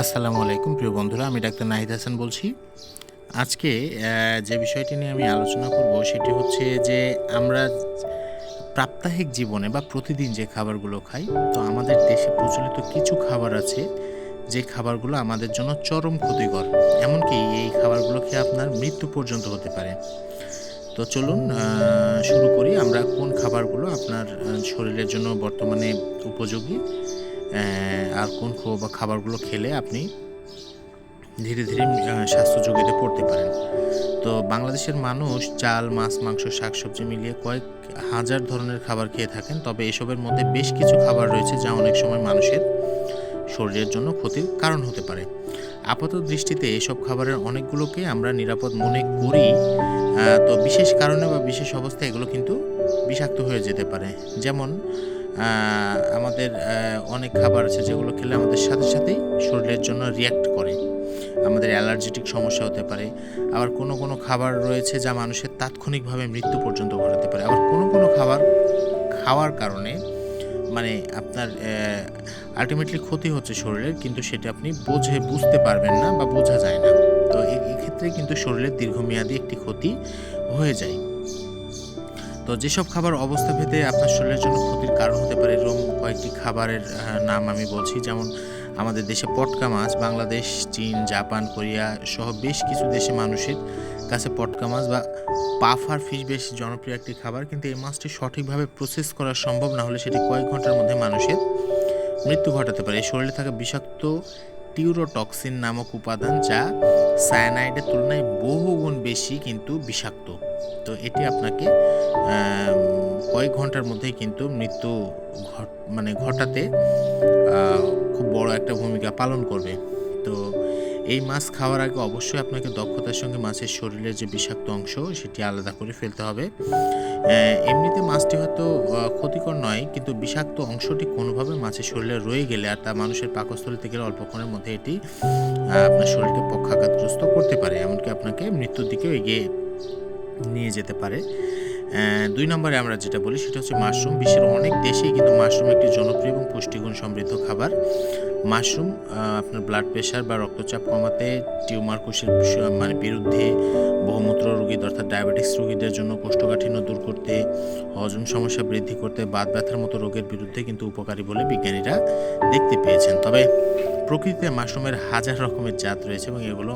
আসসালামু আলাইকুম প্রিয় বন্ধুরা, আমি ডাক্তার নাহিদ হাসান বলছি। আজকে যে বিষয়টি নিয়ে আমি আলোচনা করব সেটি হচ্ছে যে আমরা প্রাত্যহিক জীবনে বা প্রতিদিন যে খাবারগুলো খাই, তো আমাদের দেশে প্রচলিত কিছু খাবার আছে যে খাবারগুলো আমাদের জন্য চরম ক্ষতিকর। এমনকি এই খাবারগুলো খেয়ে আপনার মৃত্যু পর্যন্ত হতে পারে। তো চলুন শুরু করি। আমরা কোন খাবারগুলো আপনার শরীরের জন্য বর্তমানে উপযোগী, আর কোন বা খাবারগুলো খেলে আপনি ধীরে ধীরে স্বাস্থ্য ঝুঁকিতে পড়তে পারেন। তো বাংলাদেশের মানুষ চাল, মাছ, মাংস, শাকসবজি মিলিয়ে কয়েক হাজার ধরনের খাবার খেয়ে থাকেন। তবে এসবের মধ্যে বেশ কিছু খাবার রয়েছে যা অনেক সময় মানুষের শরীরের জন্য ক্ষতির কারণ হতে পারে। আপাত দৃষ্টিতে এসব খাবারের অনেকগুলোকে আমরা নিরাপদ মনে করি, তো বিশেষ কারণে বা বিশেষ অবস্থায় এগুলো কিন্তু বিষাক্ত হয়ে যেতে পারে। যেমন আমাদের অনেক খাবার আছে যেগুলো খেলে আমাদের সাথে সাথেই শরীরের জন্য রিয়্যাক্ট করে। আমাদের অ্যালার্জেটিক সমস্যা হতে পারে। আবার কোনো খাবার রয়েছে যা মানুষের তাৎক্ষণিকভাবে মৃত্যু পর্যন্ত ঘটাতে পারে। আবার কোনো খাবার খাওয়ার কারণে মানে আপনার আল্টিমেটলি ক্ষতি হচ্ছে শরীরের, কিন্তু সেটা আপনি বুঝতে পারবেন না বা বোঝা যায় না। তো এক্ষেত্রে কিন্তু শরীরের দীর্ঘমেয়াদী একটি ক্ষতি হয়ে যায়। তো যেসব খাবার অবস্থা ভেদে আপনার শরীরের জন্য ক্ষতির কারণ হতে পারে, এরকম কয়েকটি খাবারের নাম আমি বলছি। যেমন আমাদের দেশে পটকা মাছ, বাংলাদেশ, চীন, জাপান, কোরিয়া সহ বেশ কিছু দেশে মানুষের কাছে পটকা মাছ বা পাফার ফিশ বেশ জনপ্রিয় একটি খাবার। কিন্তু এই মাছটি সঠিকভাবে প্রসেস করা সম্ভব না হলে সেটি কয়েক ঘন্টার মধ্যে মানুষের মৃত্যু ঘটাতে পারে। শরীরে থাকা বিষাক্ত টিউরোটক্সিন নামক উপাদান, যা সায়ানাইডের তুলনায় বহুগুণ বেশি কিন্তু বিষাক্ত। তো এটি আপনাকে কয়েক ঘন্টার মধ্যেই কিন্তু মৃত্যু ঘটাতে খুব বড় একটা ভূমিকা পালন করবে। তো এই মাছ খাওয়ার আগে অবশ্যই আপনাকে দক্ষতার সঙ্গে মাছের শরীরের যে বিষাক্ত অংশ সেটি আলাদা করে ফেলতে হবে। এমনিতে মাছটি হয়তো ক্ষতিকর নয়, কিন্তু বিষাক্ত অংশটি কোনোভাবে মাছের শরীরে রয়ে গেলে আর তা মানুষের পাকস্থলীতে গেলে অল্পক্ষণের মধ্যে এটি আপনার শরীরকে পক্ষাঘাতগ্রস্ত করতে পারে, এমনকি আপনাকে মৃত্যুর দিকেও এগিয়ে নিয়ে যেতে পারে। ২ নম্বরে আমরা যেটা বলি সেটা হচ্ছে মাশরুম। বিশ্বের অনেক দেশেই কিন্তু মাশরুম একটি জনপ্রিয় এবং পুষ্টিগুণ সমৃদ্ধ খাবার। মাশরুম আপনার ব্লাড প্রেশার বা রক্তচাপ কমাতে, টিউমার কোষের বিরুদ্ধে, বহুমূত্র রোগীদের অর্থাৎ ডায়াবেটিস রোগীদের জন্য কোষ্ঠকাঠিন্য দূর করতে, হজম সমস্যা বৃদ্ধি করতে, বাত ব্যথার মতো রোগের বিরুদ্ধে কিন্তু উপকারী বলে বিজ্ঞানীরা দেখতে পেয়েছেন। তবে প্রকৃতিতে মাশরুমের হাজার রকমের জাত রয়েছে এবং এগুলো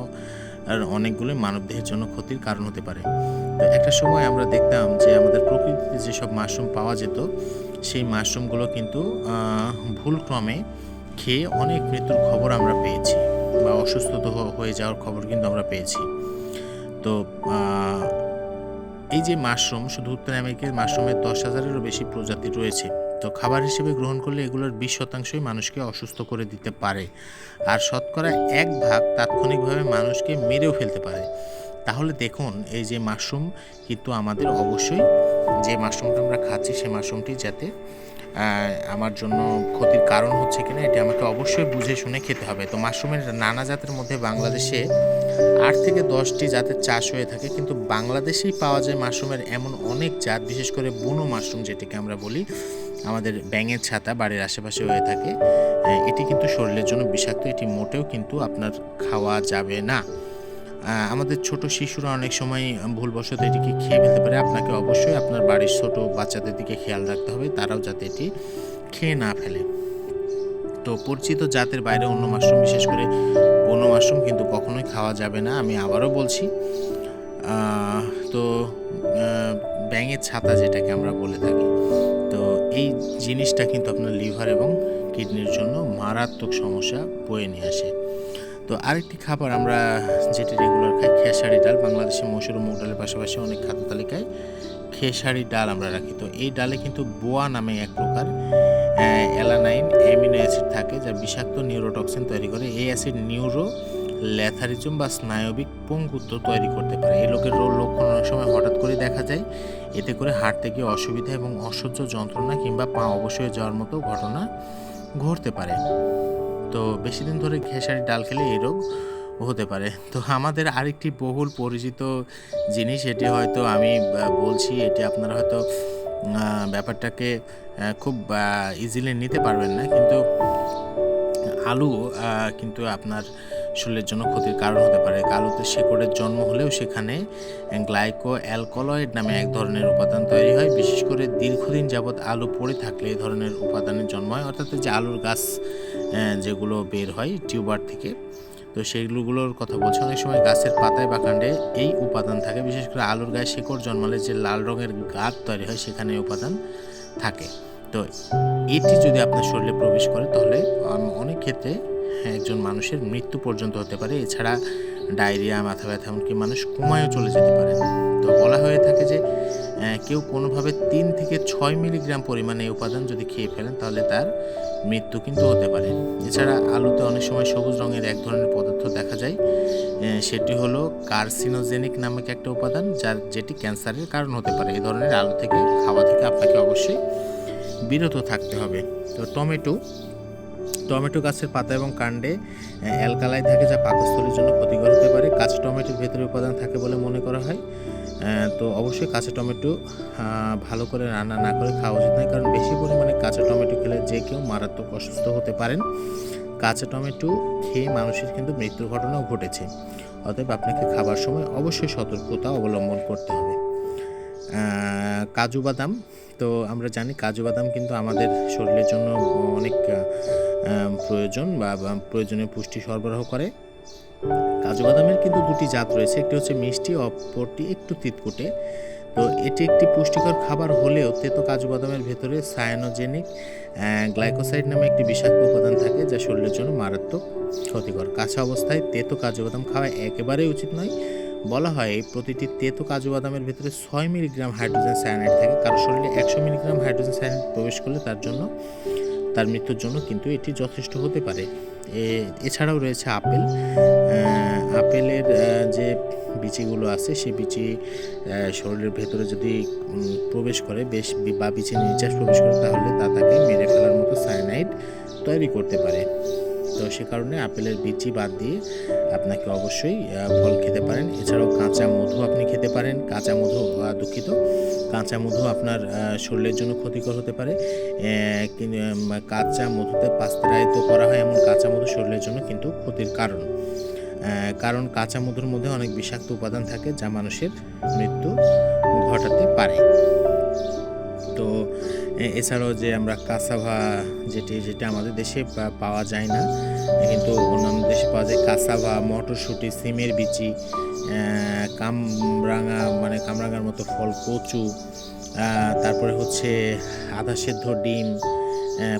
আর অনেকগুলোই মানবদেহের জন্য ক্ষতির কারণ হতে পারে। তো একটা সময় আমরা দেখতাম যে আমাদের প্রকৃতিতে যেসব মাশরুম পাওয়া যেত, সেই মাশরুমগুলো কিন্তু ভুলক্রমে খেয়ে অনেক মৃত্যুর খবর আমরা পেয়েছি বা অসুস্থ হয়ে যাওয়ার খবর কিন্তু আমরা পেয়েছি। তো এই যে মাশরুম, শুধু উত্তর আমেরিকার মাশরুমের ১০,০০০-এরও বেশি প্রজাতি রয়েছে। তো খাবার হিসেবে গ্রহণ করলে এগুলোর ২০%ই মানুষকে অসুস্থ করে দিতে পারে, আর শতকরা ১ ভাগ তাৎক্ষণিকভাবে মানুষকে মেরেও ফেলতে পারে। তাহলে দেখুন, এই যে মাশরুম কিন্তু আমাদের অবশ্যই, যে মাশরুমটা আমরা খাচ্ছি সে মাশরুমটি যাতে আমার জন্য ক্ষতির কারণ হচ্ছে কিনা এটি আমাকে অবশ্যই বুঝে শুনে খেতে হবে। তো মাশরুমের নানা জাতের মধ্যে বাংলাদেশে ৮ থেকে ১০টি জাতের চাষ হয়ে থাকে, কিন্তু বাংলাদেশেই পাওয়া যায় মাশরুমের এমন অনেক জাত, বিশেষ করে বুনো মাশরুম যেটাকে আমরা বলি, আমাদের ব্যাঙের ছাতা বাড়ির আশেপাশে হয়ে থাকে। এটি কিন্তু শরীরের জন্য বিষাক্ত, এটি মোটেও কিন্তু আপনার খাওয়া যাবে না। আমাদের ছোট শিশুরা অনেক সময় ভুলবশত এটিকে খেয়ে ফেলতে পারে। আপনাকে অবশ্যই আপনার বাড়ির ছোট বাচ্চাদের দিকে খেয়াল রাখতে হবে, তারাও যাতে এটি খেয়ে না ফেলে। তো পরিচিত জাতের বাইরে অন্য মাশরুম, বিশেষ করে বুনো মাশরুম কিন্তু কখনোই খাওয়া যাবে না। আমি আবারও বলছি। তো ব্যাঙের ছাতা যেটাকে আমরা বলে থাকি, তো এই জিনিসটা কিন্তু আপনার লিভার এবং কিডনির জন্য মারাত্মক সমস্যা বয়ে নিয়ে আসে। তো আরেকটি খাবার আমরা যেটি রেগুলার খাই, খেসারি ডাল। বাংলাদেশে মসুর ও মুগ ডালের পাশাপাশি অনেক খাদ্য তালিকায় খেসারি ডাল আমরা রাখি। তো এই ডালে কিন্তু বোয়া নামে এক প্রকার অ্যালানাইন অ্যামিনো অ্যাসিড থাকে, যা বিষাক্ত নিউরোটক্সিন তৈরি করে। এই অ্যাসিড ল্যাথারিজম বা স্নায়বিক পঙ্গুত্ব তৈরি করতে পারে। এই লোকের লক্ষণ অনেক সময় হঠাৎ করে দেখা যায়। এতে করে হাঁটতে গিয়ে অসুবিধা এবং অসহ্য যন্ত্রণা কিংবা পা অবশ হয়ে যাওয়ার মতো ঘটনা ঘটতে পারে। তো বেশি দিন ধরে খেসারি ডাল খেলে এই রোগ হতে পারে। তো আমাদের আরেকটি বহুল পরিচিত জিনিস, এটি হয়তো আমি বলছি, এটি আপনারা হয়তো ব্যাপারটাকে খুব ইজিলি নিতে পারবেন না, কিন্তু আলু কিন্তু আপনার শরীরের জন্য ক্ষতির কারণ হতে পারে। আলুতে শেকড়ের জন্ম হলেও সেখানে গ্লাইকো অ্যালকলয়েড নামে এক ধরনের উপাদান তৈরি হয়। বিশেষ করে দীর্ঘদিন যাবৎ আলু পড়ে থাকলে এই ধরনের উপাদানের জন্ম হয়, অর্থাৎ যে আলুর গাছ যেগুলো বের হয় টিউবার থেকে, তো সেইগুলোর কথা বলছি। অনেক সময় গাছের পাতায় বা কাণ্ডে এই উপাদান থাকে। বিশেষ করে আলুর গায়ে শেকড় জন্মালে যে লাল রঙের গাদ তৈরি হয় সেখানে এই উপাদান থাকে। তো এটি যদি আপনার শরীরে প্রবেশ করে তাহলে অনেক ক্ষেত্রে একজন মানুষের মৃত্যু পর্যন্ত হতে পারে। এছাড়া ডায়রিয়া, মাথা ব্যথা, এমনকি মানুষ কোমায়ও চলে যেতে পারে। তো বলা হয়ে থাকে যে কেউ কোনোভাবে 3 থেকে 6 মিলিগ্রাম পরিমাণে এই উপাদান যদি খেয়ে ফেলেন তাহলে তার মৃত্যু কিন্তু হতে পারে। এছাড়া আলুতে অনেক সময় সবুজ রঙের এক ধরনের পদার্থ দেখা যায়, সেটি হলো কার্সিনোজেনিক নামক একটা উপাদান, যেটি ক্যান্সারের কারণ হতে পারে। এই ধরনের আলু থেকে খাওয়া থেকে আপনাকে অবশ্যই বিরত থাকতে হবে। তো টমেটো গাছের পাতা এবং কাণ্ডে অ্যালকালাই থাকে যা পাকস্থলীর জন্য ক্ষতিকর হতে পারে। কাঁচা টমেটোর ভেতরে উপাদান থাকে বলে মনে করা হয়। তো অবশ্যই কাঁচা টমেটো ভালো করে রান্না না করে খাওয়া উচিত নয়, কারণ বেশি পরিমাণে কাঁচা টমেটো খেলে যে কেউ মারাত্মক অসুস্থ হতে পারেন। কাঁচা টমেটো খেয়ে মানুষের কিন্তু মৃত্যুর ঘটনাও ঘটেছে। অতএব আপনাকে খাবার সময় অবশ্যই সতর্কতা অবলম্বন করতে হবে। কাজু বাদাম, তো আমরা জানি কাজু বাদাম কিন্তু আমাদের শরীরের জন্য অনেক প্রয়োজন বা প্রয়োজনীয় পুষ্টি সরবরাহ করে। কাজু বাদামের কিন্তু দুটি জাত রয়েছে, একটি হচ্ছে মিষ্টি, অপরটি একটু তিতকুটে। তো এটি একটি পুষ্টিকর খাবার হলেও তেতো কাজু বাদামের ভেতরে সায়ানোজেনিক গ্লাইকোসাইড নামে একটি বিষাক্ত উপাদান থাকে যা শরীরের জন্য মারাত্মক ক্ষতিকর। কাঁচা অবস্থায় তেতো কাজু বাদাম খাওয়া একেবারেই উচিত নয়। বলা হয় প্রতিটি তেতো কাজু বাদামের ভেতরে 6 মিলিগ্রাম হাইড্রোজেন সায়ানাইড থাকে। কারো শরীরে 100 মিলিগ্রাম হাইড্রোজেন সায়ানাইড প্রবেশ করলে তার মৃত্যুর জন্য কিন্তু এটি যথেষ্ট হতে পারে। এছাড়াও রয়েছে আপেল। আপেলের যে বিচিগুলো আছে সেই বিচি শরীরের ভেতরে যদি প্রবেশ করে বা বিচির নির্যাস প্রবেশ করে তাহলে তাকে মেরে ফেলার মতো সায়ানাইড তৈরি করতে পারে। তো সে কারণে আপেলের বিচি বাদ দিয়ে আপনাকে অবশ্যই ফল খেতে পারেন। এছাড়াও কাঁচা মধু আপনি খেতে পারেন। কাঁচা মধু আপনার শরীরের জন্য ক্ষতিকর হতে পারে। কাঁচা মধুতে পাস্তুরায়িত করা হয় এমন কাঁচা মধু শরীরের জন্য কিন্তু ক্ষতির কারণ কাঁচা মধুর মধ্যে অনেক বিষাক্ত উপাদান থাকে যা মানুষের মৃত্যু ঘটাতে পারে। তো এছাড়াও যে আমরা কাসাভা যেটা আমাদের দেশে পাওয়া যায় না কিন্তু অন্যান্য দেশে পাওয়া যায়, কাসাভা, মটরশুঁটি, সিমের বিচি, কামরাঙার মতো ফল, কচু, তারপরে হচ্ছে আধা সেদ্ধ ডিম,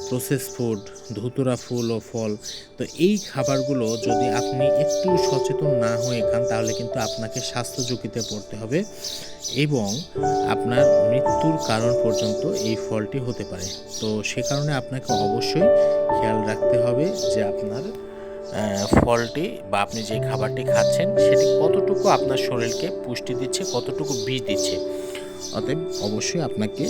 প্রসেস ফুড, ধুতুরা ফুল ও ফল। তো এই খাবারগুলো যদি আপনি একটু সচেতন না হয়ে খান তাহলে কিন্তু আপনাকে স্বাস্থ্য ঝুঁকিতে পড়তে হবে এবং আপনার মৃত্যুর কারণ পর্যন্ত এই ফলটি হতে পারে। তো সে কারণে আপনাকে অবশ্যই খেয়াল রাখতে হবে যে আপনার ফলটি বা আপনি যে খাবারটি খাচ্ছেন সেটি কতটুকু আপনার শরীরকে পুষ্টি দিচ্ছে, কতটুকু বিষ দিচ্ছে। অতএব অবশ্যই আপনাকে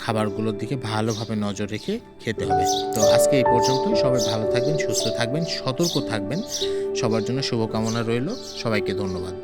খাবারগুলোর দিকে ভালোভাবে নজর রেখে খেতে হবে। তো আজকে এই পর্যন্তই। সবাই ভালো থাকবেন, সুস্থ থাকবেন, সতর্ক থাকবেন। সবার জন্য শুভকামনা রইল। সবাইকে ধন্যবাদ।